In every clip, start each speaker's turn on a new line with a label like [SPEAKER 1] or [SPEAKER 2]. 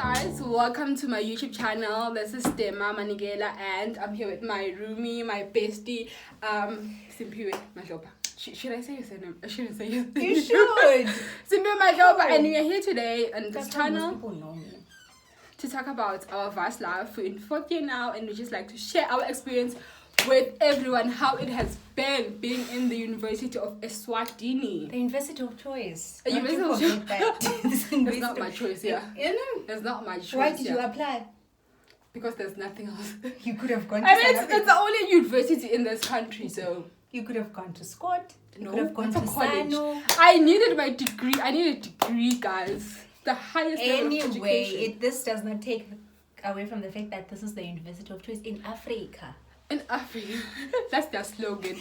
[SPEAKER 1] guys, welcome to my YouTube channel. This is Dema Manigela and I'm here with my roomie, my bestie, Simphiwe. Should I say your surname? I shouldn't say your name.
[SPEAKER 2] You should.
[SPEAKER 1] Simphiwe, and we are here today on this channel
[SPEAKER 2] People know me.
[SPEAKER 1] to talk about our vast life. We're in fourth year now and we just like to share our experience with everyone, how it has been being in the University of Eswatini.
[SPEAKER 2] The university of choice.
[SPEAKER 1] A university of choice.
[SPEAKER 2] It's
[SPEAKER 1] not my choice, yeah.
[SPEAKER 2] You know?
[SPEAKER 1] It's not my choice.
[SPEAKER 2] Why did you apply?
[SPEAKER 1] Because there's nothing else.
[SPEAKER 2] You could have gone to
[SPEAKER 1] I mean,
[SPEAKER 2] South
[SPEAKER 1] it's the only university in this country, so...
[SPEAKER 2] You could have gone to Scott. You
[SPEAKER 1] No,
[SPEAKER 2] could have gone
[SPEAKER 1] it's
[SPEAKER 2] to
[SPEAKER 1] a college.
[SPEAKER 2] Sano.
[SPEAKER 1] I needed my degree. I need a degree, guys. The highest level of
[SPEAKER 2] Anyway,
[SPEAKER 1] education.
[SPEAKER 2] this does not take away from the fact that this is the university of choice in Africa.
[SPEAKER 1] In Africa. That's their slogan.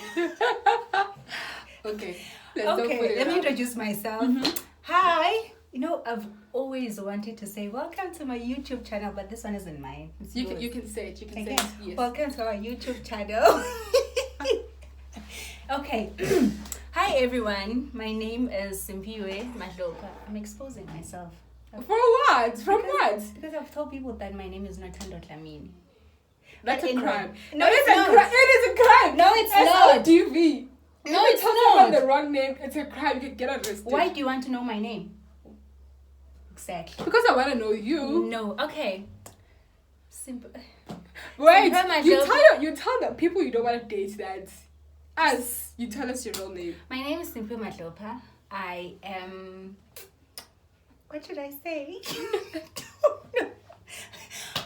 [SPEAKER 1] Okay.
[SPEAKER 2] Let me introduce myself. Hi. You know, I've always wanted to say welcome to my YouTube channel, but this one isn't mine. It's
[SPEAKER 1] You
[SPEAKER 2] yours.
[SPEAKER 1] can say it. You can
[SPEAKER 2] Okay.
[SPEAKER 1] say it. Yes.
[SPEAKER 2] Welcome to our YouTube channel. Okay. Hi everyone. My name is Simphiwe Madloka. I'm exposing myself.
[SPEAKER 1] For what? From what?
[SPEAKER 2] Because I've told people that my name is not Tando Dlamini.
[SPEAKER 1] That's a
[SPEAKER 2] Anyway.
[SPEAKER 1] crime.
[SPEAKER 2] No,
[SPEAKER 1] it is
[SPEAKER 2] it's
[SPEAKER 1] a
[SPEAKER 2] not.
[SPEAKER 1] crime. It is a crime.
[SPEAKER 2] No, it's not.
[SPEAKER 1] SODV.
[SPEAKER 2] No,
[SPEAKER 1] If
[SPEAKER 2] it's
[SPEAKER 1] you talk
[SPEAKER 2] not.
[SPEAKER 1] about the wrong name, it's a crime. You can get arrested.
[SPEAKER 2] Why do you want to know my name? Exactly.
[SPEAKER 1] Because I want to know you.
[SPEAKER 2] No. Okay. Simple.
[SPEAKER 1] Wait,
[SPEAKER 2] Simphiwe
[SPEAKER 1] you tell the people you don't want to date that. Us, you tell us your real name.
[SPEAKER 2] My name is Simphiwe Madloka. I am... What should I say?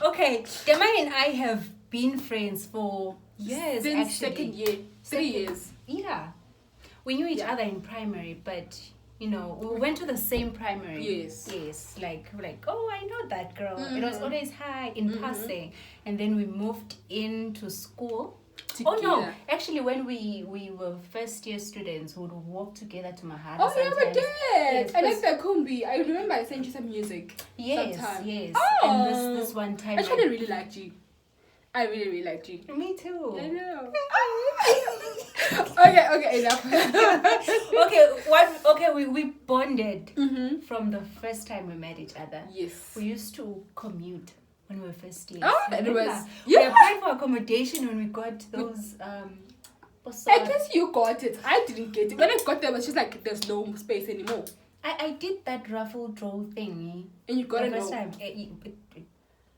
[SPEAKER 2] Okay, Dema and I have been friends for years,
[SPEAKER 1] Since
[SPEAKER 2] actually.
[SPEAKER 1] second year. 3 years.
[SPEAKER 2] Yeah. We knew each other in primary, but, you know, we went to the same primary.
[SPEAKER 1] Yes.
[SPEAKER 2] Yes. Like, oh, I know that girl. It was always hi in passing. And then we moved into school.
[SPEAKER 1] Together.
[SPEAKER 2] Oh no! Actually, when we were first year students, we would walk together to Mahala.
[SPEAKER 1] Oh, yeah, we
[SPEAKER 2] sometimes.
[SPEAKER 1] did.
[SPEAKER 2] Yes,
[SPEAKER 1] I like the Kumbi. I remember I sent you some music.
[SPEAKER 2] Yes,
[SPEAKER 1] sometime.
[SPEAKER 2] yes.
[SPEAKER 1] Oh.
[SPEAKER 2] And this one time,
[SPEAKER 1] I actually really liked you. I really liked you.
[SPEAKER 2] Me too.
[SPEAKER 1] I know. Okay, enough.
[SPEAKER 2] We bonded from the first time we met each other.
[SPEAKER 1] Yes.
[SPEAKER 2] We used to commute when we were first years.
[SPEAKER 1] Oh, and it was...
[SPEAKER 2] We applied for accommodation when we got those
[SPEAKER 1] I guess you got it. I didn't get it. When I got there, it was just like, there's no space anymore.
[SPEAKER 2] I did that raffle draw thing.
[SPEAKER 1] And you got
[SPEAKER 2] The
[SPEAKER 1] it
[SPEAKER 2] first
[SPEAKER 1] no.
[SPEAKER 2] time.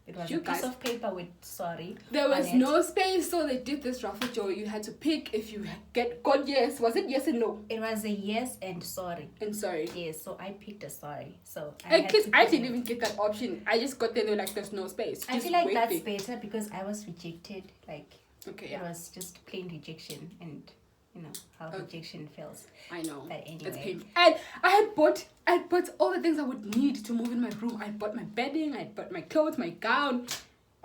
[SPEAKER 2] It was
[SPEAKER 1] You
[SPEAKER 2] a piece
[SPEAKER 1] guys-
[SPEAKER 2] of paper with sorry.
[SPEAKER 1] There was
[SPEAKER 2] on it.
[SPEAKER 1] no space, so they did this raffle draw. You had to pick if you got yes. Was it yes and no?
[SPEAKER 2] It was a yes and sorry.
[SPEAKER 1] And sorry.
[SPEAKER 2] Yes, so I picked a sorry. So
[SPEAKER 1] I
[SPEAKER 2] had to
[SPEAKER 1] didn't
[SPEAKER 2] pick
[SPEAKER 1] even get that option. I just got there. They were like, "There's no space."
[SPEAKER 2] I
[SPEAKER 1] Just
[SPEAKER 2] feel like
[SPEAKER 1] wait
[SPEAKER 2] that's
[SPEAKER 1] there.
[SPEAKER 2] better because I was rejected. Like
[SPEAKER 1] Okay,
[SPEAKER 2] it
[SPEAKER 1] yeah.
[SPEAKER 2] was just plain rejection, and you know how rejection feels.
[SPEAKER 1] I know.
[SPEAKER 2] But anyway.
[SPEAKER 1] It's painful. And I bought all the things I would need to move in my room. I bought my bedding. I bought my clothes, my gown,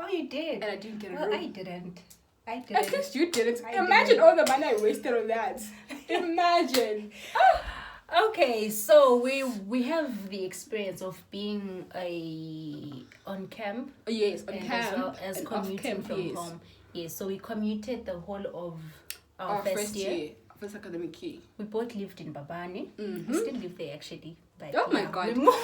[SPEAKER 2] Oh, you did.
[SPEAKER 1] and I didn't get a
[SPEAKER 2] Well,
[SPEAKER 1] room.
[SPEAKER 2] I didn't.
[SPEAKER 1] At least you didn't.
[SPEAKER 2] I
[SPEAKER 1] Imagine
[SPEAKER 2] didn't.
[SPEAKER 1] all the money I wasted on that. Imagine.
[SPEAKER 2] Okay, so we have the experience of being on camp.
[SPEAKER 1] Yes, on
[SPEAKER 2] and
[SPEAKER 1] camp
[SPEAKER 2] as well as
[SPEAKER 1] and off
[SPEAKER 2] commuting
[SPEAKER 1] camp,
[SPEAKER 2] from
[SPEAKER 1] yes.
[SPEAKER 2] home. Yes, so we commuted the whole of our
[SPEAKER 1] Our
[SPEAKER 2] first year.
[SPEAKER 1] first academic year.
[SPEAKER 2] We both lived in Babane.
[SPEAKER 1] Mhm.
[SPEAKER 2] We still live there actually. But
[SPEAKER 1] Oh my
[SPEAKER 2] yeah,
[SPEAKER 1] God.
[SPEAKER 2] we moved.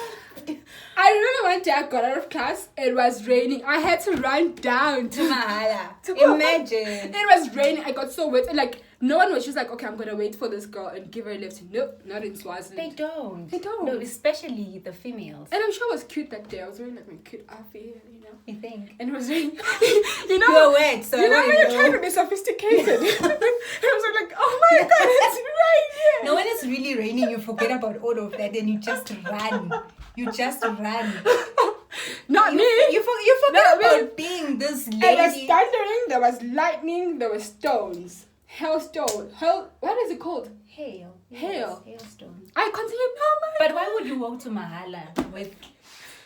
[SPEAKER 1] I remember one day I got out of class. It was raining. I had to run down to
[SPEAKER 2] Mahala.
[SPEAKER 1] To-
[SPEAKER 2] Imagine.
[SPEAKER 1] It was raining. I got so wet. And like, no one was just like, okay, I'm going to wait for this girl and give her a lift. Nope, not in Swaziland.
[SPEAKER 2] They don't.
[SPEAKER 1] They don't.
[SPEAKER 2] No, especially the females.
[SPEAKER 1] And I'm sure it was cute that day. I was wearing like my cute outfit, you know.
[SPEAKER 2] You think?
[SPEAKER 1] And it was raining. you know,
[SPEAKER 2] You're wet, so
[SPEAKER 1] you know
[SPEAKER 2] I
[SPEAKER 1] when you're
[SPEAKER 2] know.
[SPEAKER 1] trying to be sophisticated. I was like, oh my God, it's raining.
[SPEAKER 2] No, when it's really raining, you forget about all of that and you just run. You just run.
[SPEAKER 1] Not me.
[SPEAKER 2] You forget
[SPEAKER 1] Not me.
[SPEAKER 2] about being this
[SPEAKER 1] It was
[SPEAKER 2] lady.
[SPEAKER 1] thundering, there was lightning, there were stones. Hailstone. What is it called?
[SPEAKER 2] Hail.
[SPEAKER 1] Hail.
[SPEAKER 2] Yes, hailstone.
[SPEAKER 1] I continued, oh my
[SPEAKER 2] But why would you walk to Mahala with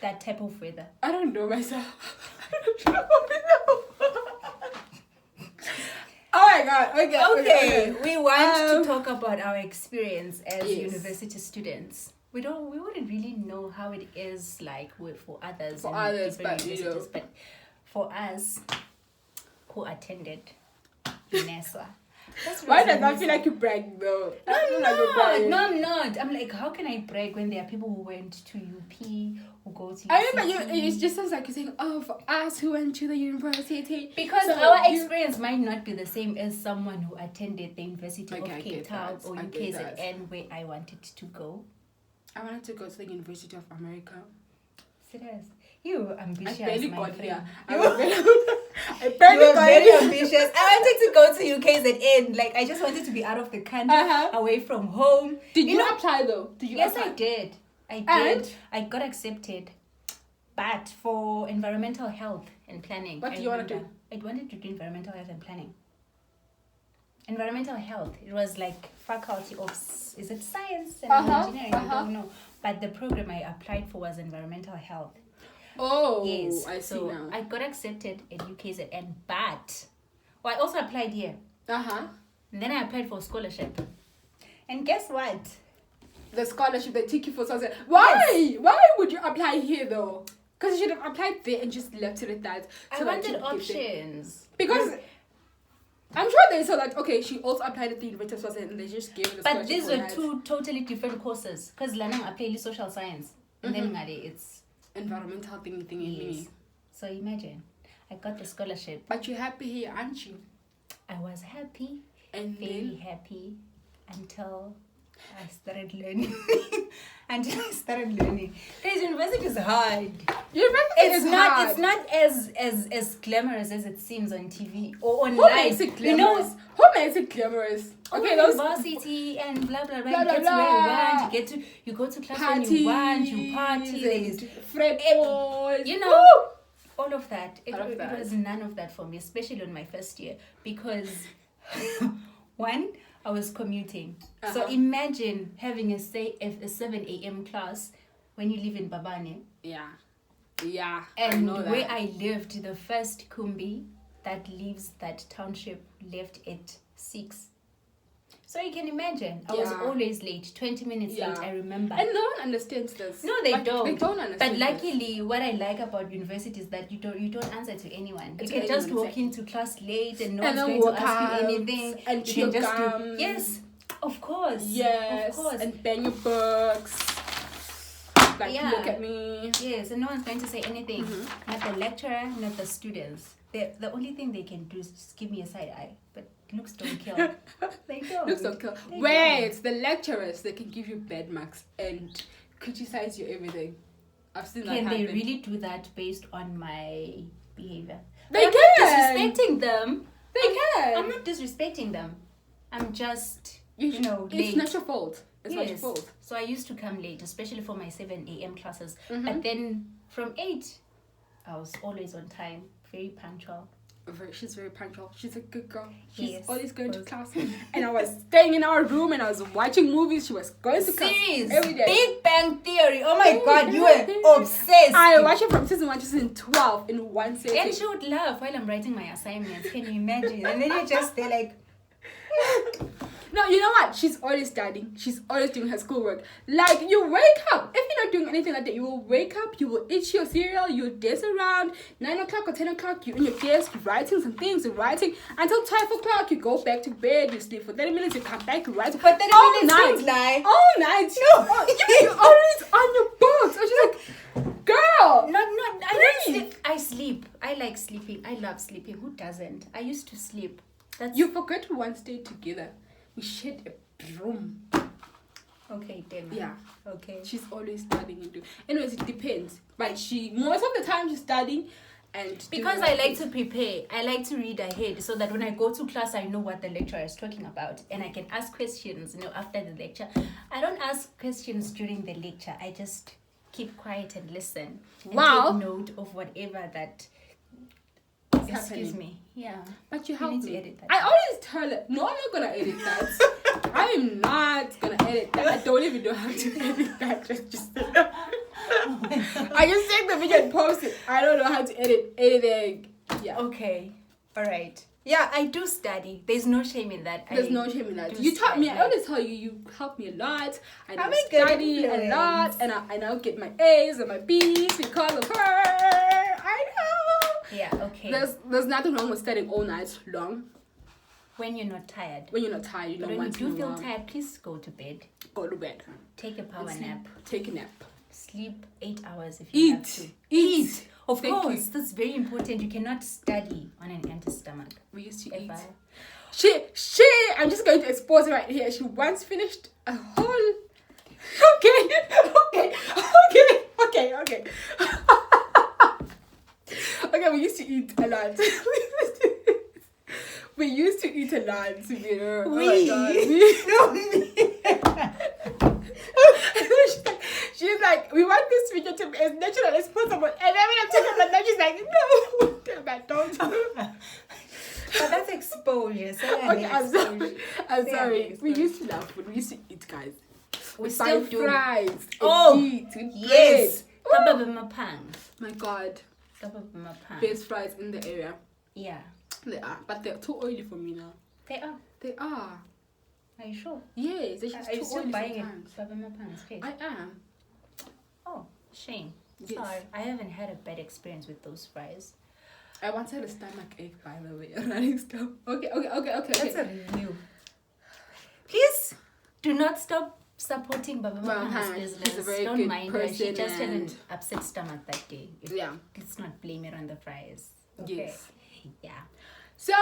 [SPEAKER 2] that type of weather?
[SPEAKER 1] I don't know myself. I don't know. Oh my God. Okay.
[SPEAKER 2] We want to talk about our experience as
[SPEAKER 1] Yes.
[SPEAKER 2] university students. We wouldn't really know how it is like for others.
[SPEAKER 1] For
[SPEAKER 2] in
[SPEAKER 1] others,
[SPEAKER 2] different
[SPEAKER 1] but, you know.
[SPEAKER 2] universities, but for us who attended UNESWA,
[SPEAKER 1] Why does that feel like you brag though?
[SPEAKER 2] No,
[SPEAKER 1] I feel
[SPEAKER 2] I'm
[SPEAKER 1] like you're
[SPEAKER 2] not.
[SPEAKER 1] bragging.
[SPEAKER 2] No, I'm not. I'm like, how can I brag when there are people who went to UP, who go to
[SPEAKER 1] I remember
[SPEAKER 2] UCT?
[SPEAKER 1] it just sounds like you're saying, oh, for us who went to the university.
[SPEAKER 2] Because
[SPEAKER 1] So
[SPEAKER 2] our
[SPEAKER 1] you-
[SPEAKER 2] experience might not be the same as someone who attended the University
[SPEAKER 1] Okay, I
[SPEAKER 2] of
[SPEAKER 1] get
[SPEAKER 2] Cape Town
[SPEAKER 1] that.
[SPEAKER 2] or
[SPEAKER 1] I get that.
[SPEAKER 2] UKZN, where I wanted to go.
[SPEAKER 1] I wanted to go to the University of America.
[SPEAKER 2] Serious. You were ambitious,
[SPEAKER 1] I barely
[SPEAKER 2] my
[SPEAKER 1] got
[SPEAKER 2] friend.
[SPEAKER 1] here. I
[SPEAKER 2] You
[SPEAKER 1] was
[SPEAKER 2] were
[SPEAKER 1] barely, I barely got
[SPEAKER 2] very
[SPEAKER 1] here.
[SPEAKER 2] ambitious. I wanted to go to UKZN. Like, I just wanted to be out of the country,
[SPEAKER 1] Uh-huh.
[SPEAKER 2] away from home.
[SPEAKER 1] Did you
[SPEAKER 2] know?
[SPEAKER 1] apply though? Did you
[SPEAKER 2] Yes,
[SPEAKER 1] apply?
[SPEAKER 2] I did. I did.
[SPEAKER 1] And?
[SPEAKER 2] I got accepted. But for environmental health and planning.
[SPEAKER 1] What do you want to do?
[SPEAKER 2] I wanted to do environmental health and planning. Environmental health. It was like faculty of, is it science and engineering? I don't know. But the program I applied for was environmental health.
[SPEAKER 1] Oh,
[SPEAKER 2] Yes.
[SPEAKER 1] I see
[SPEAKER 2] so
[SPEAKER 1] now.
[SPEAKER 2] I got accepted at UKZN, but I also applied here.
[SPEAKER 1] Uh-huh.
[SPEAKER 2] And then I applied for a scholarship. And guess what?
[SPEAKER 1] The scholarship they take you for something. Why? Why would you apply here though? Because you should have applied there and just left it at that.
[SPEAKER 2] I
[SPEAKER 1] so that
[SPEAKER 2] wanted
[SPEAKER 1] you could get there.
[SPEAKER 2] options.
[SPEAKER 1] Because I'm sure they saw that, okay, she also applied at the University of Swaziland and they just gave her the
[SPEAKER 2] But
[SPEAKER 1] scholarship.
[SPEAKER 2] these
[SPEAKER 1] for
[SPEAKER 2] were
[SPEAKER 1] that.
[SPEAKER 2] two totally different courses. Because Lanang applied social science. And then ngade it's
[SPEAKER 1] Environmental thing.
[SPEAKER 2] yes. So imagine, I got the scholarship.
[SPEAKER 1] But you're happy here, aren't you?
[SPEAKER 2] I was happy,
[SPEAKER 1] And
[SPEAKER 2] very
[SPEAKER 1] then
[SPEAKER 2] happy, until I started learning. Guys, university is hard.
[SPEAKER 1] university
[SPEAKER 2] It's
[SPEAKER 1] is
[SPEAKER 2] not.
[SPEAKER 1] hard.
[SPEAKER 2] It's not as glamorous as it seems on TV or online.
[SPEAKER 1] Who makes it
[SPEAKER 2] You know,
[SPEAKER 1] glamorous? Who makes it glamorous?
[SPEAKER 2] okay,
[SPEAKER 1] those
[SPEAKER 2] university and blah blah blah.
[SPEAKER 1] Blah,
[SPEAKER 2] You
[SPEAKER 1] blah,
[SPEAKER 2] get to where you
[SPEAKER 1] blah.
[SPEAKER 2] want. You go to class when
[SPEAKER 1] parties,
[SPEAKER 2] you want. You party. There's
[SPEAKER 1] and frat boys.
[SPEAKER 2] you know,
[SPEAKER 1] Woo!
[SPEAKER 2] all of that. It,
[SPEAKER 1] All of
[SPEAKER 2] it
[SPEAKER 1] that.
[SPEAKER 2] was none of that for me, especially on my first year, because one, I was commuting. So
[SPEAKER 1] Uh-huh.
[SPEAKER 2] imagine having a 7 a.m. class when you live in Babane.
[SPEAKER 1] Yeah, I
[SPEAKER 2] And
[SPEAKER 1] know that.
[SPEAKER 2] where I lived, the first Kumbi that leaves that township left at 6. So you can imagine, I was
[SPEAKER 1] Yeah.
[SPEAKER 2] always late, 20 minutes
[SPEAKER 1] Yeah.
[SPEAKER 2] late, I remember.
[SPEAKER 1] And no one understands this.
[SPEAKER 2] No, they
[SPEAKER 1] Like,
[SPEAKER 2] don't.
[SPEAKER 1] They don't understand.
[SPEAKER 2] But
[SPEAKER 1] this.
[SPEAKER 2] luckily, what I like about university is that you don't answer to anyone. You
[SPEAKER 1] To
[SPEAKER 2] can just
[SPEAKER 1] anyone,
[SPEAKER 2] walk into class late and no
[SPEAKER 1] And
[SPEAKER 2] one's
[SPEAKER 1] then
[SPEAKER 2] going to
[SPEAKER 1] walk
[SPEAKER 2] ask you
[SPEAKER 1] out
[SPEAKER 2] anything.
[SPEAKER 1] and
[SPEAKER 2] you
[SPEAKER 1] chew
[SPEAKER 2] can just
[SPEAKER 1] gum.
[SPEAKER 2] do yes, of course.
[SPEAKER 1] Yes,
[SPEAKER 2] of course.
[SPEAKER 1] and bang your books. Like,
[SPEAKER 2] Yeah.
[SPEAKER 1] look at me.
[SPEAKER 2] Yes, and no one's going to say anything.
[SPEAKER 1] Mm-hmm.
[SPEAKER 2] Not the lecturer, not the students. The only thing they can do is just give me a side eye. But looks don't kill. They don't.
[SPEAKER 1] Looks so cool.
[SPEAKER 2] They
[SPEAKER 1] Wait, the lecturers, they can give you bad marks and criticize you everything. I've seen that
[SPEAKER 2] Can they
[SPEAKER 1] happen.
[SPEAKER 2] really do that based on my behavior?
[SPEAKER 1] They
[SPEAKER 2] I'm
[SPEAKER 1] can.
[SPEAKER 2] not disrespecting them.
[SPEAKER 1] They can.
[SPEAKER 2] I'm not disrespecting them. I'm just, you know,
[SPEAKER 1] it's
[SPEAKER 2] late.
[SPEAKER 1] not your fault. It's not your
[SPEAKER 2] Yes.
[SPEAKER 1] fault.
[SPEAKER 2] So I used to come late, especially for my 7 a.m. classes.
[SPEAKER 1] Mhm.
[SPEAKER 2] But then from 8, I was always on time, very punctual.
[SPEAKER 1] She's very punctual. She's a good girl. She's
[SPEAKER 2] Yes,
[SPEAKER 1] always going to
[SPEAKER 2] of
[SPEAKER 1] class. And I was staying in our room and I was watching movies. She was going to class
[SPEAKER 2] Series,
[SPEAKER 1] every day.
[SPEAKER 2] Big Bang Theory. Oh my God, you were obsessed.
[SPEAKER 1] I watched it from season 1 to season 12 in one sitting.
[SPEAKER 2] And she would laugh while I'm writing my assignments. Can you imagine? And then you're just there like,
[SPEAKER 1] No, you know what? She's always studying. She's always doing her schoolwork. Like, you wake up. If you're not doing anything like that, you will wake up, you will eat your cereal, you'll dance around. 9 o'clock or 10 o'clock, you're in your desk writing some things, writing. Until 12 o'clock, you go back to bed, you sleep for 30 minutes, you come back, you write.
[SPEAKER 2] but then
[SPEAKER 1] all
[SPEAKER 2] minutes
[SPEAKER 1] night.
[SPEAKER 2] don't lie.
[SPEAKER 1] All night. No. You're always on your books. I was just like, girl.
[SPEAKER 2] I don't
[SPEAKER 1] Breathe.
[SPEAKER 2] sleep. I sleep. I like sleeping. I love sleeping. Who doesn't? I used to sleep. That's
[SPEAKER 1] You forgot we once stayed together. We shared a room.
[SPEAKER 2] okay, damn.
[SPEAKER 1] Yeah.
[SPEAKER 2] Okay.
[SPEAKER 1] She's always studying and doing. Anyways, it depends. But most of the time she's studying and
[SPEAKER 2] Because
[SPEAKER 1] doing
[SPEAKER 2] I
[SPEAKER 1] other
[SPEAKER 2] like
[SPEAKER 1] things.
[SPEAKER 2] to prepare. I like to read ahead so that when I go to class, I know what the lecturer is talking about and I can ask questions. After the lecture, I don't ask questions during the lecture. I just keep quiet and listen. And
[SPEAKER 1] Wow.
[SPEAKER 2] take note of whatever that. Excuse
[SPEAKER 1] happening.
[SPEAKER 2] me. Yeah.
[SPEAKER 1] But you
[SPEAKER 2] You
[SPEAKER 1] help
[SPEAKER 2] need to
[SPEAKER 1] me.
[SPEAKER 2] edit that.
[SPEAKER 1] I always tell her, no, I'm not gonna edit that. I am not gonna edit that. I don't even know how to edit that. Just I just take the video and post it. I don't know how to edit anything. Yeah.
[SPEAKER 2] Okay. All right. Yeah, I do study. There's no shame in that.
[SPEAKER 1] There's
[SPEAKER 2] I
[SPEAKER 1] no shame in that.
[SPEAKER 2] do
[SPEAKER 1] You taught me. I
[SPEAKER 2] study.
[SPEAKER 1] always tell you. You help me a lot. I
[SPEAKER 2] I'm
[SPEAKER 1] now
[SPEAKER 2] a good
[SPEAKER 1] study a
[SPEAKER 2] influence.
[SPEAKER 1] lot, and I now get my A's and my B's because of her. I know.
[SPEAKER 2] Yeah, okay.
[SPEAKER 1] There's nothing wrong with studying all night long.
[SPEAKER 2] When you're not tired.
[SPEAKER 1] When you're not tired, you know,
[SPEAKER 2] But when you
[SPEAKER 1] once in
[SPEAKER 2] do
[SPEAKER 1] a
[SPEAKER 2] feel
[SPEAKER 1] while,
[SPEAKER 2] tired, please go to bed.
[SPEAKER 1] go to bed.
[SPEAKER 2] Take a power
[SPEAKER 1] Sleep.
[SPEAKER 2] nap.
[SPEAKER 1] Take a nap.
[SPEAKER 2] Sleep 8 hours if you have to.
[SPEAKER 1] Eat.
[SPEAKER 2] Of
[SPEAKER 1] Thank
[SPEAKER 2] course, that's very important. You cannot study on an empty stomach.
[SPEAKER 1] We used to
[SPEAKER 2] Ever.
[SPEAKER 1] eat. She, I'm just going to expose her right here. She once finished a whole. Okay. Okay, we used to eat a lot. We used to eat a lot together. Oh my God. She's like, we want this video to be as natural as possible. And then when I'm talking about that, she's like, no, damn it, don't.
[SPEAKER 2] But that's exposure.
[SPEAKER 1] Okay, I'm sorry. We used to love food. We used to eat, guys.
[SPEAKER 2] We still do.
[SPEAKER 1] Fries.
[SPEAKER 2] Oh, yes.
[SPEAKER 1] Oh.
[SPEAKER 2] Bread.
[SPEAKER 1] My God.
[SPEAKER 2] Pan.
[SPEAKER 1] Best fries in the area.
[SPEAKER 2] Yeah.
[SPEAKER 1] They are. But they're too oily for me now.
[SPEAKER 2] They are.
[SPEAKER 1] They are.
[SPEAKER 2] Are you sure?
[SPEAKER 1] Yes, they're just
[SPEAKER 2] Are you
[SPEAKER 1] too
[SPEAKER 2] still
[SPEAKER 1] oily
[SPEAKER 2] buying
[SPEAKER 1] sometimes.
[SPEAKER 2] it?
[SPEAKER 1] I am.
[SPEAKER 2] Oh, shame.
[SPEAKER 1] Yes.
[SPEAKER 2] Sorry. I haven't had a bad experience with those fries.
[SPEAKER 1] I once had a stomach ache, by the way, running stuff. Okay.
[SPEAKER 2] That's a review. Please do not stop supporting Baba Mapan's business.
[SPEAKER 1] She's a very
[SPEAKER 2] Don't
[SPEAKER 1] good
[SPEAKER 2] mind her. She
[SPEAKER 1] person
[SPEAKER 2] just had an
[SPEAKER 1] and-
[SPEAKER 2] upset stomach that day.
[SPEAKER 1] Yeah.
[SPEAKER 2] Let's not blame it on the fries. Okay.
[SPEAKER 1] Yes.
[SPEAKER 2] Yeah.
[SPEAKER 1] So,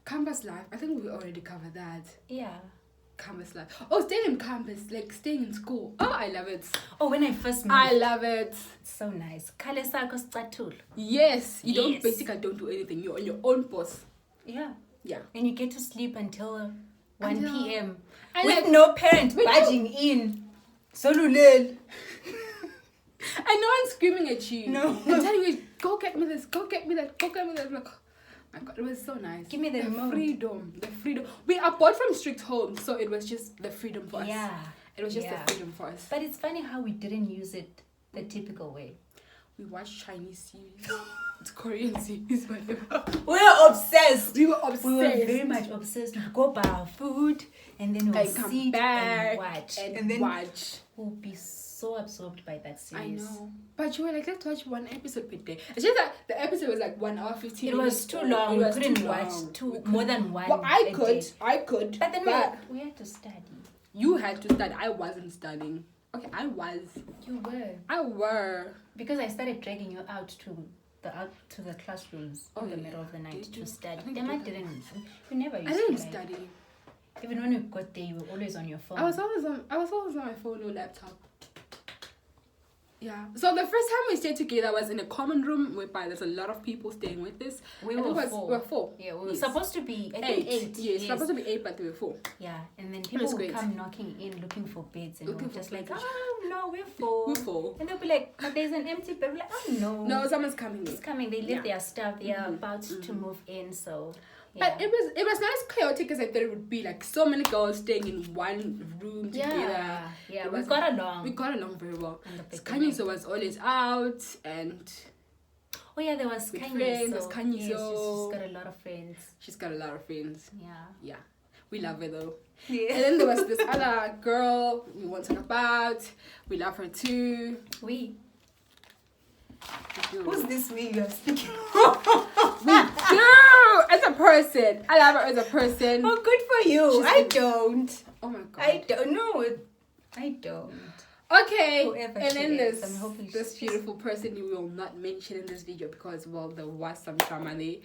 [SPEAKER 1] campus life. I think we already covered that.
[SPEAKER 2] Yeah.
[SPEAKER 1] Campus life. Oh, staying in campus, like staying in school. Oh, I love it.
[SPEAKER 2] Oh, when I first moved.
[SPEAKER 1] I love it.
[SPEAKER 2] It's so nice. Khale sakho sicathulo.
[SPEAKER 1] Yes, you don't
[SPEAKER 2] Yes.
[SPEAKER 1] basically don't do anything. You're on your own boss.
[SPEAKER 2] Yeah.
[SPEAKER 1] Yeah.
[SPEAKER 2] And you get to sleep until 1 p.m.
[SPEAKER 1] And
[SPEAKER 2] with
[SPEAKER 1] like-
[SPEAKER 2] no parent
[SPEAKER 1] with
[SPEAKER 2] barging in. Solulel.
[SPEAKER 1] And no one's screaming at you.
[SPEAKER 2] No.
[SPEAKER 1] And telling you, go get me this, go get me that, go get me that. Like, oh my God, it was so nice.
[SPEAKER 2] Give me the remote.
[SPEAKER 1] The freedom. We are both from strict homes, so it was just the freedom for us.
[SPEAKER 2] Yeah.
[SPEAKER 1] It was just
[SPEAKER 2] Yeah.
[SPEAKER 1] the freedom for us.
[SPEAKER 2] But it's funny how we didn't use it the typical way.
[SPEAKER 1] We watched Chinese series. It's Korean series, whatever.
[SPEAKER 2] We were obsessed.
[SPEAKER 1] We were obsessed.
[SPEAKER 2] We were very much obsessed. We'd go buy our food and then we'll
[SPEAKER 1] And come
[SPEAKER 2] sit
[SPEAKER 1] back
[SPEAKER 2] and watch.
[SPEAKER 1] and
[SPEAKER 2] then
[SPEAKER 1] watch.
[SPEAKER 2] we'll be so absorbed by that series.
[SPEAKER 1] I know. But you were like, let's watch one episode per day. It's just that the episode was like 1 hour 15
[SPEAKER 2] It
[SPEAKER 1] minutes.
[SPEAKER 2] was too long. We couldn't watch more than one.
[SPEAKER 1] Well, I
[SPEAKER 2] a
[SPEAKER 1] could.
[SPEAKER 2] day.
[SPEAKER 1] I could.
[SPEAKER 2] But then we had to study.
[SPEAKER 1] You had to study. I wasn't studying. Okay, I was.
[SPEAKER 2] You were.
[SPEAKER 1] I were.
[SPEAKER 2] Because I started dragging you out to the classrooms in the
[SPEAKER 1] yeah.
[SPEAKER 2] middle of the night
[SPEAKER 1] Did you?
[SPEAKER 2] to study.
[SPEAKER 1] I think
[SPEAKER 2] Then
[SPEAKER 1] you
[SPEAKER 2] I
[SPEAKER 1] did.
[SPEAKER 2] didn't. You never used
[SPEAKER 1] I didn't
[SPEAKER 2] to like.
[SPEAKER 1] study.
[SPEAKER 2] Even when you got there, you were always on your phone.
[SPEAKER 1] I was always on my phone or laptop. Yeah. So the first time we stayed together was in a common room whereby there's a lot of people staying with us.
[SPEAKER 2] We
[SPEAKER 1] I think
[SPEAKER 2] were
[SPEAKER 1] it was-
[SPEAKER 2] four.
[SPEAKER 1] We were 4.
[SPEAKER 2] Yeah, we were
[SPEAKER 1] Yes.
[SPEAKER 2] supposed to be, I think, 8.
[SPEAKER 1] Yes, supposed to be 8, but we were 4.
[SPEAKER 2] Yeah, and then people
[SPEAKER 1] was
[SPEAKER 2] would
[SPEAKER 1] great.
[SPEAKER 2] come knocking in looking for beds, and
[SPEAKER 1] Looking
[SPEAKER 2] we were
[SPEAKER 1] for
[SPEAKER 2] just like,
[SPEAKER 1] beds.
[SPEAKER 2] oh no, we're full.
[SPEAKER 1] We're 4.
[SPEAKER 2] And they'll be like, but there's an empty bed. We're like, oh no.
[SPEAKER 1] No, someone's coming
[SPEAKER 2] It's
[SPEAKER 1] in.
[SPEAKER 2] coming. They leave
[SPEAKER 1] Yeah.
[SPEAKER 2] their stuff. They are about to move in, so.
[SPEAKER 1] But it was not as chaotic as I thought it would be. Like so many girls staying in one room together.
[SPEAKER 2] Yeah,
[SPEAKER 1] It
[SPEAKER 2] we
[SPEAKER 1] was-
[SPEAKER 2] got along.
[SPEAKER 1] We got along very well.
[SPEAKER 2] On the beginning.
[SPEAKER 1] Kanyiso was always out, and
[SPEAKER 2] Oh yeah, there was
[SPEAKER 1] with
[SPEAKER 2] Kanye.
[SPEAKER 1] friends,
[SPEAKER 2] So,
[SPEAKER 1] there's Kanye,
[SPEAKER 2] yes,
[SPEAKER 1] so-
[SPEAKER 2] she's got a lot of friends.
[SPEAKER 1] she's got a lot of friends.
[SPEAKER 2] Yeah.
[SPEAKER 1] Yeah, we love her though.
[SPEAKER 2] Yeah.
[SPEAKER 1] And then there was this other girl we won't talk about. We love her too.
[SPEAKER 2] We.
[SPEAKER 1] We do.
[SPEAKER 2] Who's this we you're speaking?
[SPEAKER 1] We do as a person. I love her as a person.
[SPEAKER 2] Oh, good for you.
[SPEAKER 1] She's
[SPEAKER 2] I
[SPEAKER 1] good.
[SPEAKER 2] don't.
[SPEAKER 1] Oh my God.
[SPEAKER 2] I don't know. I don't.
[SPEAKER 1] Okay,
[SPEAKER 2] Whoever
[SPEAKER 1] and
[SPEAKER 2] she
[SPEAKER 1] then
[SPEAKER 2] is,
[SPEAKER 1] there's
[SPEAKER 2] I'm hoping
[SPEAKER 1] this
[SPEAKER 2] she's-
[SPEAKER 1] beautiful person you will not mention in this video because, well, there was some drama there.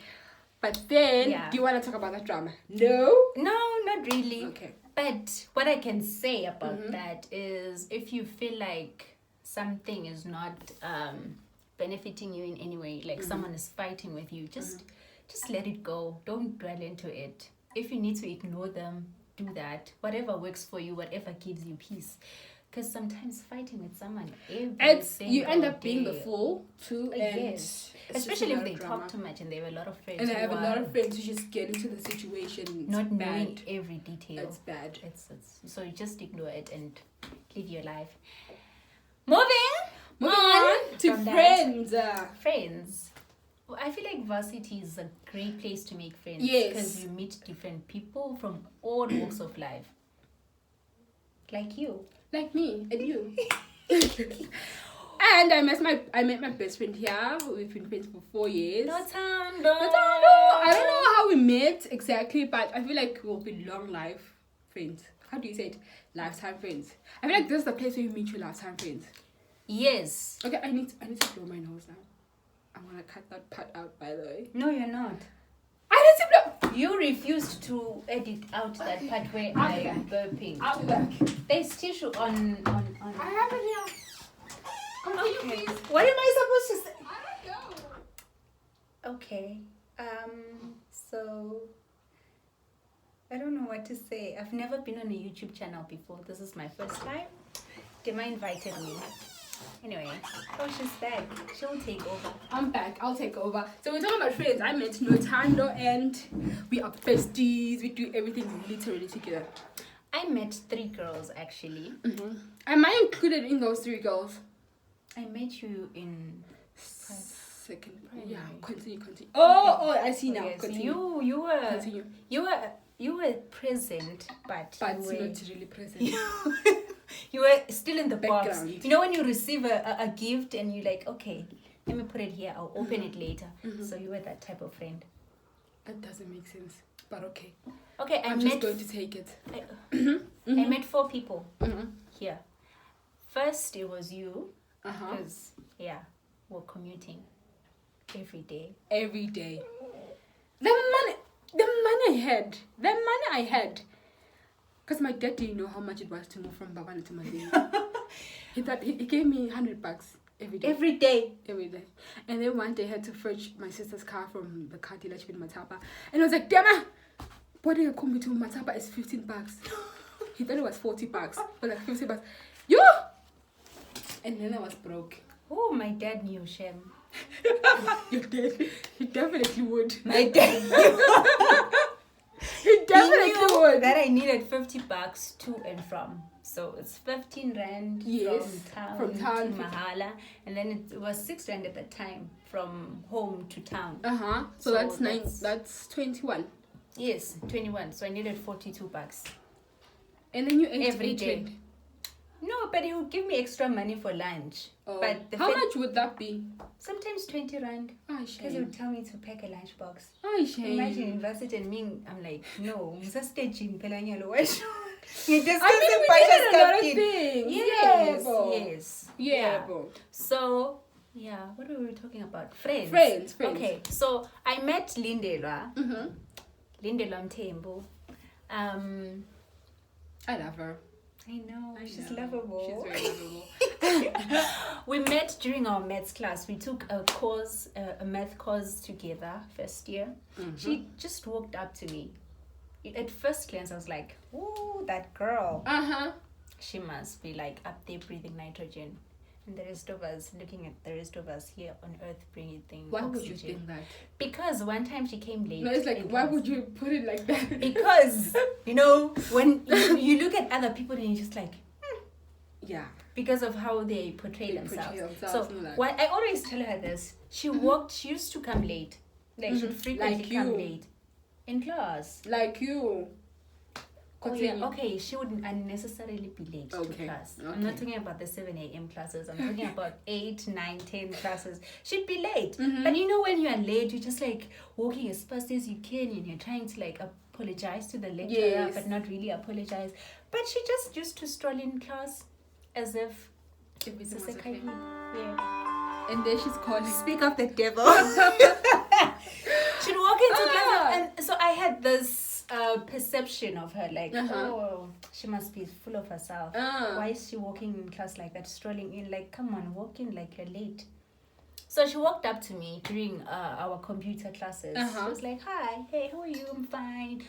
[SPEAKER 1] But then,
[SPEAKER 2] Yeah.
[SPEAKER 1] do you want to talk about that drama? No?
[SPEAKER 2] No, not really.
[SPEAKER 1] Okay.
[SPEAKER 2] But what I can say about that is if you feel like something is not benefiting you in any way, like someone is fighting with you, just let it go. Don't dwell into it. If you need to ignore them, do that. Whatever works for you, whatever gives you peace. Because sometimes fighting with someone, you
[SPEAKER 1] end up being the fool too. And
[SPEAKER 2] Yes.
[SPEAKER 1] it's just
[SPEAKER 2] Especially
[SPEAKER 1] a
[SPEAKER 2] if
[SPEAKER 1] lot
[SPEAKER 2] they
[SPEAKER 1] of
[SPEAKER 2] talk
[SPEAKER 1] drama.
[SPEAKER 2] too much and they have a lot of friends.
[SPEAKER 1] And I
[SPEAKER 2] who
[SPEAKER 1] have a lot
[SPEAKER 2] are
[SPEAKER 1] of friends who just get into the situation. It's
[SPEAKER 2] not
[SPEAKER 1] bad.
[SPEAKER 2] knowing every detail.
[SPEAKER 1] It's bad.
[SPEAKER 2] It's so you just ignore it and live your life. Moving
[SPEAKER 1] on to
[SPEAKER 2] from that.
[SPEAKER 1] friends.
[SPEAKER 2] Friends. Well, I feel like varsity is a great place to make friends.
[SPEAKER 1] Yes.
[SPEAKER 2] Because you meet different people from all walks of life. Like you.
[SPEAKER 1] Like me and you. And I met my best friend here. We've been friends for 4 years.
[SPEAKER 2] No time.
[SPEAKER 1] I don't know how we met exactly, but I feel like we'll be long life friends. How do you say it? Lifetime friends. I feel like this is the place where you meet your lifetime friends.
[SPEAKER 2] Yes.
[SPEAKER 1] Okay, I need to blow my nose now. I'm gonna cut that part out, by the way.
[SPEAKER 2] No, you're not.
[SPEAKER 1] I need to blow.
[SPEAKER 2] You refused to edit out that part where I am burping.
[SPEAKER 1] I'll be back.
[SPEAKER 2] There's tissue on.
[SPEAKER 1] I have it here.
[SPEAKER 2] Okay. What am I supposed to say?
[SPEAKER 1] I don't know.
[SPEAKER 2] Okay. So I don't know what to say. I've never been on a YouTube channel before. This is my first time. Dema invited me. Anyway, she's back. She'll take over.
[SPEAKER 1] I'm back. I'll take over. So we're talking about friends. I met Notando and we are besties. We do everything literally together.
[SPEAKER 2] I met 3 girls actually.
[SPEAKER 1] Am I included in those 3 girls?
[SPEAKER 2] I met you in
[SPEAKER 1] Second.
[SPEAKER 2] Primary.
[SPEAKER 1] Yeah. Continue. Oh, I see now.
[SPEAKER 2] Okay, so
[SPEAKER 1] Continue.
[SPEAKER 2] you were
[SPEAKER 1] Continue.
[SPEAKER 2] you were present, but
[SPEAKER 1] But
[SPEAKER 2] you were,
[SPEAKER 1] not really present.
[SPEAKER 2] you were still in the box.
[SPEAKER 1] Background.
[SPEAKER 2] You know when you receive a gift and you're like, okay, let me put it here. I'll open it later. So you were that type of friend.
[SPEAKER 1] That doesn't make sense. But okay.
[SPEAKER 2] Okay,
[SPEAKER 1] I'm just going to take it.
[SPEAKER 2] I met 4 people here. First, it was you. Because, we're commuting every day.
[SPEAKER 1] Every day. The money I had. Because my dad didn't know how much it was to move from Babane to Mandela. he gave me $100 every day.
[SPEAKER 2] Every day.
[SPEAKER 1] Every day. And then one day I had to fetch my sister's car from the car dealership in Matapa. And I was like, Dema, what did you come to Matapa is $15. He thought it was $40. But like $50. Yo! And then I was broke.
[SPEAKER 2] Oh, my dad knew, Shem.
[SPEAKER 1] Your dad, he definitely would.
[SPEAKER 2] My dad
[SPEAKER 1] He definitely would.
[SPEAKER 2] that I needed $50 to and from. So it's 15 rand from town to Mahala, and then it was 6 rand at the time from home to town.
[SPEAKER 1] So that's 9. That's 21.
[SPEAKER 2] Yes, 21. So I needed $42.
[SPEAKER 1] And then you ate
[SPEAKER 2] every day. No, but he would give me extra money for lunch.
[SPEAKER 1] Oh.
[SPEAKER 2] But
[SPEAKER 1] how much would that be?
[SPEAKER 2] Sometimes 20 rand. Because he would tell me to pack a lunchbox. Imagine university and me, I'm like, no, I'm just staging pelanyalo. You just
[SPEAKER 1] did a lot of things.
[SPEAKER 2] Yes.
[SPEAKER 1] Yeah.
[SPEAKER 2] So, what were we talking about? Friends. Okay, so I met Lindelwa. Lindelwa Mthembu.
[SPEAKER 1] I love her.
[SPEAKER 2] I know, she's lovable.
[SPEAKER 1] She's very lovable.
[SPEAKER 2] We met during our maths class. We took a course, a math course together, first year. She just walked up to me. At first glance, I was like, "Ooh, that girl. She must be like up there breathing nitrogen." And the rest of us, looking at the rest of us here on Earth breathing
[SPEAKER 1] Why
[SPEAKER 2] oxygen.
[SPEAKER 1] would you think that?
[SPEAKER 2] Because one time she came late.
[SPEAKER 1] No, it's like, why would you put it like that?
[SPEAKER 2] Because, when you look at other people and you're just like,
[SPEAKER 1] yeah.
[SPEAKER 2] Because of how they portray themselves. So, I always tell her this. She used to come late. Like, she'd frequently come late. In class.
[SPEAKER 1] Like you.
[SPEAKER 2] Oh, yeah. Okay, she wouldn't unnecessarily be late to class.
[SPEAKER 1] Okay.
[SPEAKER 2] I'm not talking about the 7 a.m. classes. I'm talking about 8, 9, 10 classes. She'd be late. But when you are late, you're just like walking as fast as you can and you're trying to like apologize to the lecturer, but not really apologize. But she just used to stroll in class as if
[SPEAKER 1] everything was okay.
[SPEAKER 2] Yeah.
[SPEAKER 1] And then she's calling.
[SPEAKER 2] Speak of the devil. She'd walk into class and so I had this perception of her like, oh, she must be full of herself. Why is she walking in class like that, strolling in? Like, come on, walk in like you're late. So she walked up to me during our computer classes. She was like, hi, hey, how are you? I'm fine.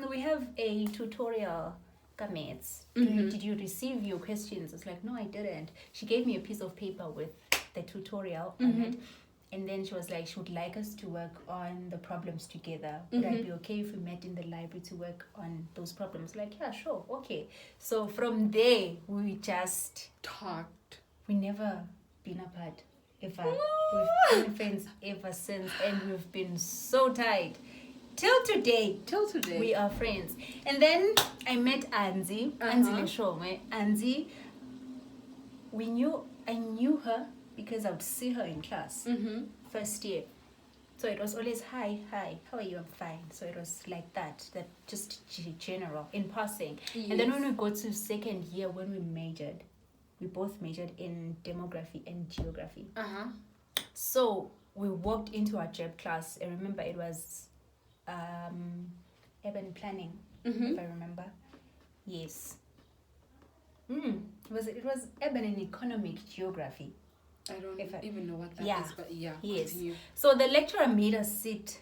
[SPEAKER 2] We have a tutorial. Did you receive your questions? I was like, no, I didn't. She gave me a piece of paper with the tutorial on it. And then she was like, she would like us to work on the problems together. Would I be okay if we met in the library to work on those problems? Like, yeah, sure, okay. So from there, we just
[SPEAKER 1] talked.
[SPEAKER 2] We never been apart, ever. We've been friends ever since, and we've been so tight. Till today, we are friends. And then I met Anzi Leshome. Anzi, I knew her because I would see her in class first year. So it was always, hi, how are you? I'm fine. So it was like that just general, in passing.
[SPEAKER 1] Yes.
[SPEAKER 2] And then when we got to second year, when we both majored in demography and geography. So we walked into our GEP class. I remember it was urban planning, if I remember. Yes. It was urban and economic geography.
[SPEAKER 1] I don't even know what that is, but yeah.
[SPEAKER 2] Yes.
[SPEAKER 1] Continue.
[SPEAKER 2] So the lecturer made us sit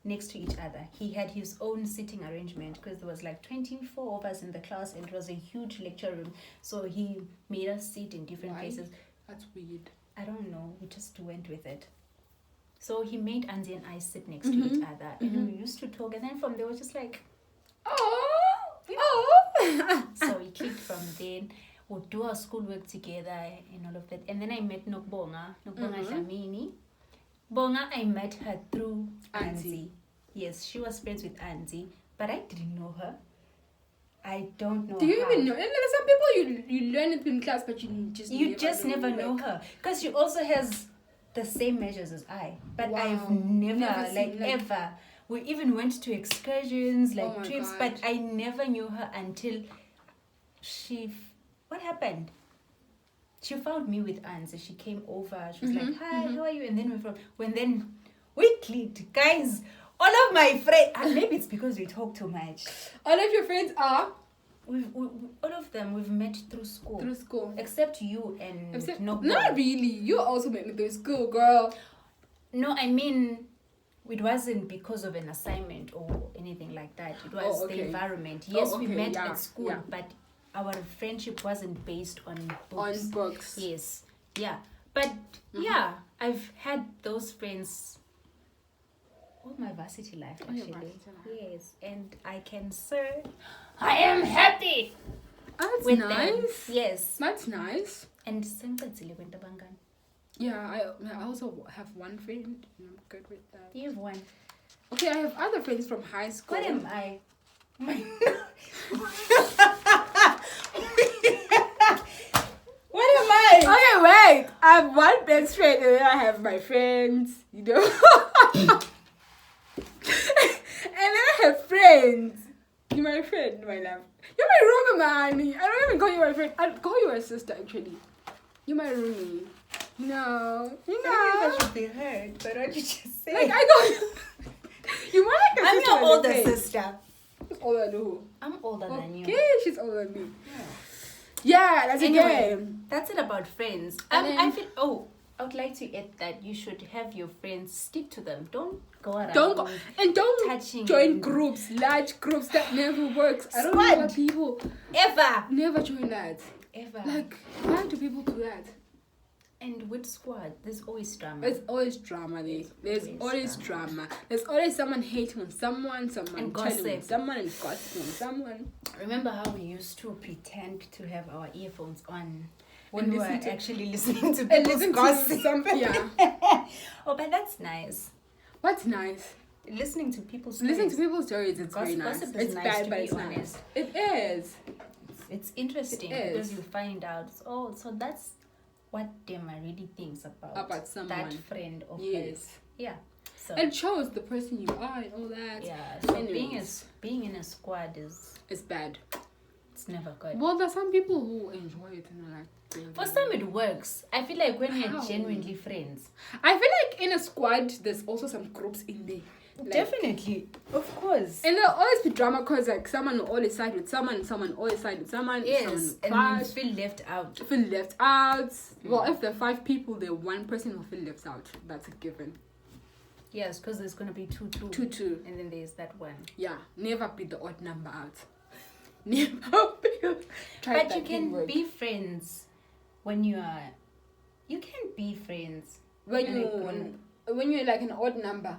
[SPEAKER 2] next to each other. He had his own sitting arrangement because there was like 24 of us in the class and it was a huge lecture room. So he made us sit in different places.
[SPEAKER 1] That's weird.
[SPEAKER 2] I don't know. We just went with it. So he made Anzi and I sit next to each other and we used to talk. And then from there, was just like, so we clicked from then. We'll do our schoolwork together and all of that. And then I met Bonga Dlamini. Bonga, I met her through Anzi. Yes, she was friends with Anzi, but I didn't know her. I don't know.
[SPEAKER 1] Do you even know? And there are some people you learn it in class, but you just
[SPEAKER 2] never know her because she also has the same measures as I. But I've never ever. We even went to excursions, trips, but I never knew her until what happened? She found me with Anne, so she came over. She was like, "Hi, how are you?" And then we clicked, guys. All of my friends, and maybe it's because we talk too much.
[SPEAKER 1] All of your friends are?
[SPEAKER 2] All of them we've met through school.
[SPEAKER 1] Through school.
[SPEAKER 2] Except you and
[SPEAKER 1] Not really. You also met me through school, girl.
[SPEAKER 2] No, I mean, it wasn't because of an assignment or anything like that. It was the environment. Yes, we met at school, but our friendship wasn't based on books.
[SPEAKER 1] On books.
[SPEAKER 2] Yes. Yeah. But yeah, I've had those friends all my varsity life actually. Yes. And I can say I am happy.
[SPEAKER 1] That's
[SPEAKER 2] with
[SPEAKER 1] nice.
[SPEAKER 2] Them. Yes.
[SPEAKER 1] That's nice.
[SPEAKER 2] And Simphiwe went to Bangan.
[SPEAKER 1] Yeah, I also have one friend. I'm good with that.
[SPEAKER 2] You have one.
[SPEAKER 1] Okay, I have other friends from high school.
[SPEAKER 2] What am I? What am I?
[SPEAKER 1] Okay, wait. I have one best friend and then I have my friends, and then I have friends. You're my friend, my love. You're my roomie, man. I don't even call you my friend. I call you my sister, actually. You're my roomie. No. You know.
[SPEAKER 2] I should be heard, but what did you just say?
[SPEAKER 1] Like, I go. You want like a
[SPEAKER 2] I'm
[SPEAKER 1] sister.
[SPEAKER 2] your older sister.
[SPEAKER 1] Who's older than who?
[SPEAKER 2] I'm older than you.
[SPEAKER 1] Okay, she's older than me. Yeah, that's a game.
[SPEAKER 2] That's it about friends. I feel. I would like to add that you should have your friends, stick to them. Don't go around.
[SPEAKER 1] Don't join groups, large groups that never works. I don't know why people
[SPEAKER 2] ever
[SPEAKER 1] never join that.
[SPEAKER 2] Ever.
[SPEAKER 1] Like, why do people do that?
[SPEAKER 2] And with squad, there's always drama.
[SPEAKER 1] There's always drama. There's always drama. There's always someone hating on someone and telling on someone and gossiping on someone.
[SPEAKER 2] Remember how we used to pretend to have our earphones on when we were actually listening to people's gossip?
[SPEAKER 1] Yeah.
[SPEAKER 2] Oh, but that's nice.
[SPEAKER 1] What's nice?
[SPEAKER 2] Listening to people's stories.
[SPEAKER 1] Listening to people's stories, it's very nice.
[SPEAKER 2] It's nice bad, but it's honest.
[SPEAKER 1] It is.
[SPEAKER 2] It's interesting because you find out, so that's what Dema really thinks about
[SPEAKER 1] someone.
[SPEAKER 2] That friend of hers. Yeah. So
[SPEAKER 1] it shows the person you are and all that.
[SPEAKER 2] Yeah. So being in a squad is
[SPEAKER 1] bad.
[SPEAKER 2] It's never good.
[SPEAKER 1] Well, there's some people who enjoy it and like.
[SPEAKER 2] For some it works. I feel like when we're genuinely friends.
[SPEAKER 1] I feel like in a squad there's also some groups in there. Like,
[SPEAKER 2] definitely, of course.
[SPEAKER 1] And there'll always be drama because like someone will always side with someone always side with someone.
[SPEAKER 2] Yes, and you feel left out.
[SPEAKER 1] Well, if there are 5 people, then one person will feel left out. That's a given.
[SPEAKER 2] Yes, because there's gonna be 2, and then there's that one.
[SPEAKER 1] Yeah, never be the odd number out. Never be.
[SPEAKER 2] But you can be friends when you are. You can be friends
[SPEAKER 1] when you're like an odd number.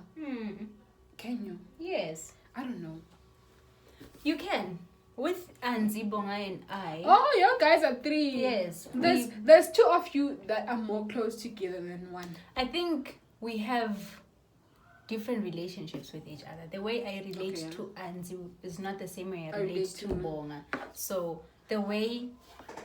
[SPEAKER 1] Can you?
[SPEAKER 2] Yes.
[SPEAKER 1] I don't know.
[SPEAKER 2] You can. With Anzi, Bonga and I.
[SPEAKER 1] Oh, you guys are 3.
[SPEAKER 2] Yes.
[SPEAKER 1] There's 2 of you that are more close together than one.
[SPEAKER 2] I think we have different relationships with each other. The way I relate to Anzi is not the same way I relate to Bonga. So the way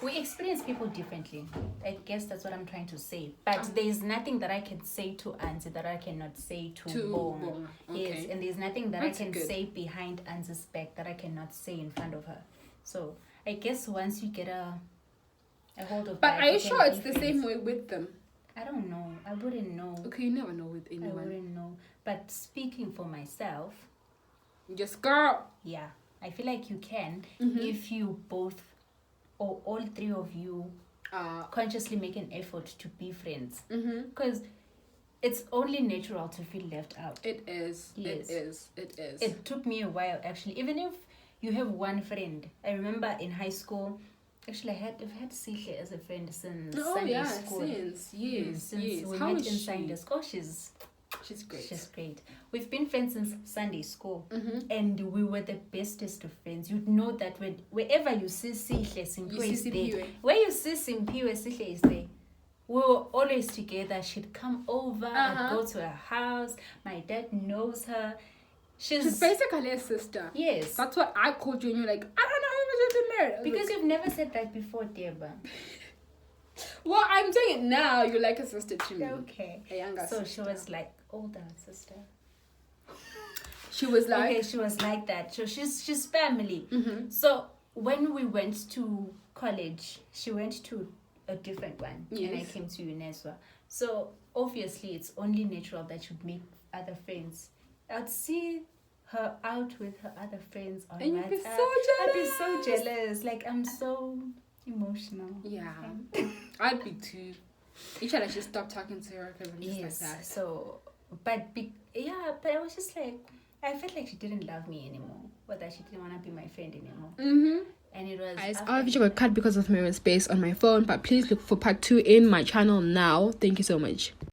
[SPEAKER 2] We experience people differently. I guess that's what I'm trying to say. But there's nothing that I can say to Anzi that I cannot say to Bong.
[SPEAKER 1] Okay.
[SPEAKER 2] Yes, and there's nothing that
[SPEAKER 1] That's
[SPEAKER 2] I can
[SPEAKER 1] good.
[SPEAKER 2] say behind Anzi's back that I cannot say in front of her. So I guess once you get a hold of
[SPEAKER 1] But
[SPEAKER 2] that,
[SPEAKER 1] are you
[SPEAKER 2] can
[SPEAKER 1] sure it's
[SPEAKER 2] be
[SPEAKER 1] the same
[SPEAKER 2] friends.
[SPEAKER 1] way with them?
[SPEAKER 2] I don't know. I wouldn't know.
[SPEAKER 1] Okay, you never know with
[SPEAKER 2] I
[SPEAKER 1] anyone.
[SPEAKER 2] wouldn't know. But speaking for myself,
[SPEAKER 1] Just girl.
[SPEAKER 2] yeah, I feel like you can
[SPEAKER 1] Mm-hmm.
[SPEAKER 2] if you both or all three of you consciously make an effort to be friends.
[SPEAKER 1] Mm-hmm.
[SPEAKER 2] Because it's only natural to feel left out.
[SPEAKER 1] It is.
[SPEAKER 2] Yes.
[SPEAKER 1] It is.
[SPEAKER 2] It took me a while, actually. Even if you have one friend. I remember in high school, actually I've had Sihle as a friend since Sunday school.
[SPEAKER 1] Since yes.
[SPEAKER 2] We
[SPEAKER 1] How
[SPEAKER 2] met
[SPEAKER 1] is
[SPEAKER 2] in
[SPEAKER 1] she?
[SPEAKER 2] Sunday school.
[SPEAKER 1] She's great.
[SPEAKER 2] She's great. We've been friends since Sunday school.
[SPEAKER 1] Mm-hmm.
[SPEAKER 2] And we were the bestest of friends. You'd know that wherever you see Sihle, Simphiwe is there.
[SPEAKER 1] Simphiwe.
[SPEAKER 2] Where you see Simphiwe, Sihle is there. We were always together. She'd come over. I'd go to her house. My dad knows her.
[SPEAKER 1] She's basically a sister.
[SPEAKER 2] Yes.
[SPEAKER 1] That's what I called you, and you're like, I don't know if I should be married.
[SPEAKER 2] Because you've never said that before, Deba.
[SPEAKER 1] Well, I'm saying it now. You're like a sister to me.
[SPEAKER 2] Okay.
[SPEAKER 1] A younger
[SPEAKER 2] So
[SPEAKER 1] sister.
[SPEAKER 2] she was like older sister.
[SPEAKER 1] She was like.
[SPEAKER 2] Okay, she was like that. So she's family.
[SPEAKER 1] Mm-hmm.
[SPEAKER 2] So when we went to college, she went to a different one, and I
[SPEAKER 1] Yes.
[SPEAKER 2] came to UNESCO. So obviously, it's only natural that you'd make other friends. I'd see her out with her other friends on
[SPEAKER 1] And you'd be
[SPEAKER 2] WhatsApp.
[SPEAKER 1] so
[SPEAKER 2] I'd be so jealous. Like, I'm so emotional.
[SPEAKER 1] Yeah. I'd be too. Each other should stop talking to her because I'm just
[SPEAKER 2] Yes.
[SPEAKER 1] like that.
[SPEAKER 2] So, but I was just like, I felt like she didn't love me anymore, or that she didn't want to be my friend anymore.
[SPEAKER 1] Mm-hmm.
[SPEAKER 2] And it was.
[SPEAKER 1] Guys,
[SPEAKER 2] after-
[SPEAKER 1] our video got cut because of memory space on my phone, but please look for part 2 in my channel now. Thank you so much.